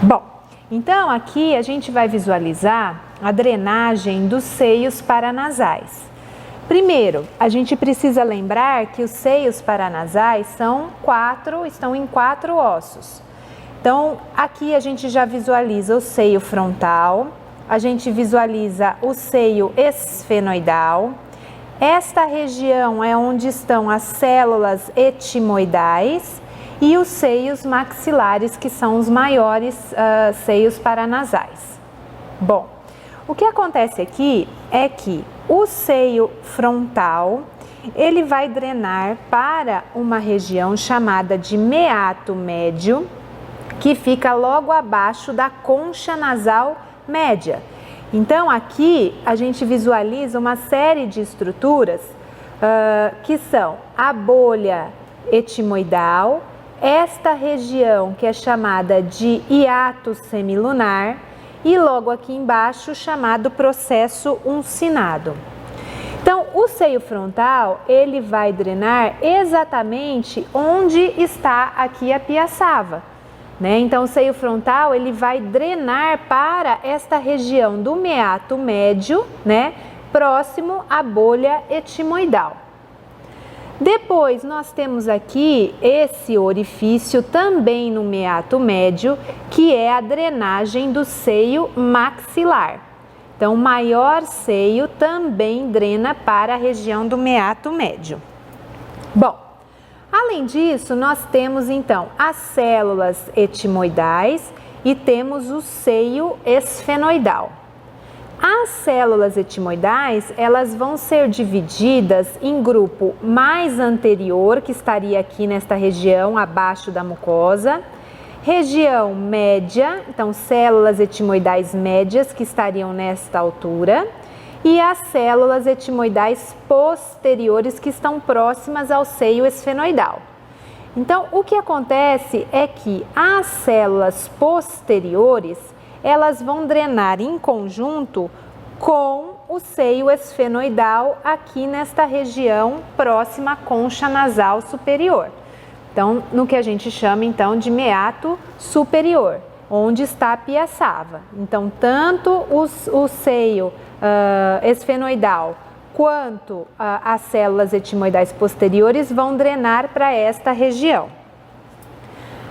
Bom, então aqui a gente vai visualizar a drenagem dos seios paranasais. Primeiro, a gente precisa lembrar que os seios paranasais estão em 4 ossos. Então, aqui a gente já visualiza o seio frontal, a gente visualiza o seio esfenoidal. Esta região é onde estão as células etimoidais e os seios maxilares, que são os maiores seios paranasais. Bom, o que acontece aqui é que o seio frontal, ele vai drenar para uma região chamada de meato médio, que fica logo abaixo da concha nasal média. Então, aqui a gente visualiza uma série de estruturas que são a bolha etimoidal, esta região que é chamada de hiato semilunar e logo aqui embaixo chamado processo uncinado. Então, o seio frontal, ele vai drenar exatamente onde está aqui a piaçava, né? Então, o seio frontal, ele vai drenar para esta região do meato médio, né? Próximo à bolha etimoidal. Depois, nós temos aqui esse orifício também no meato médio, que é a drenagem do seio maxilar. Então, o maior seio também drena para a região do meato médio. Bom, além disso, nós temos então as células etimoidais e temos o seio esfenoidal. As células etimoidais, elas vão ser divididas em grupo mais anterior, que estaria aqui nesta região, abaixo da mucosa, região média, então células etimoidais médias, que estariam nesta altura, e as células etimoidais posteriores, que estão próximas ao seio esfenoidal. Então, o que acontece é que as células posteriores, elas vão drenar em conjunto com o seio esfenoidal aqui nesta região próxima à concha nasal superior. Então, no que a gente chama então de meato superior, onde está a piaçava. Então, tanto o seio esfenoidal quanto as células etimoidais posteriores vão drenar para esta região.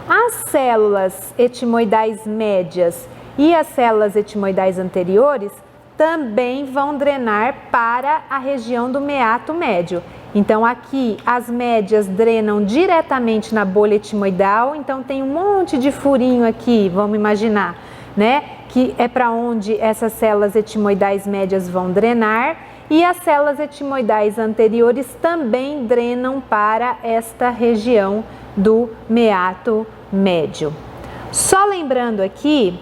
As células etimoidais médias e as células etimoidais anteriores também vão drenar para a região do meato médio. Então, aqui as médias drenam diretamente na bolha etimoidal, então tem um monte de furinho aqui, vamos imaginar, né? Que é para onde essas células etimoidais médias vão drenar, e as células etimoidais anteriores também drenam para esta região do meato médio. Só lembrando aqui,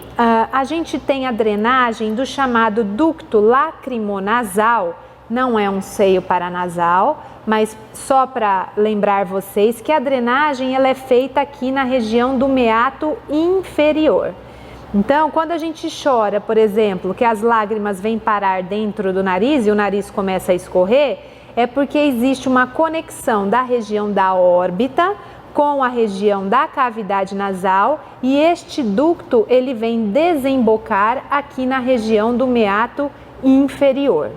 a gente tem a drenagem do chamado ducto lacrimonasal, não é um seio paranasal, mas só para lembrar vocês que a drenagem ela é feita aqui na região do meato inferior. Então, quando a gente chora, por exemplo, que as lágrimas vêm parar dentro do nariz e o nariz começa a escorrer, é porque existe uma conexão da região da órbita com a região da cavidade nasal e este ducto ele vem desembocar aqui na região do meato inferior.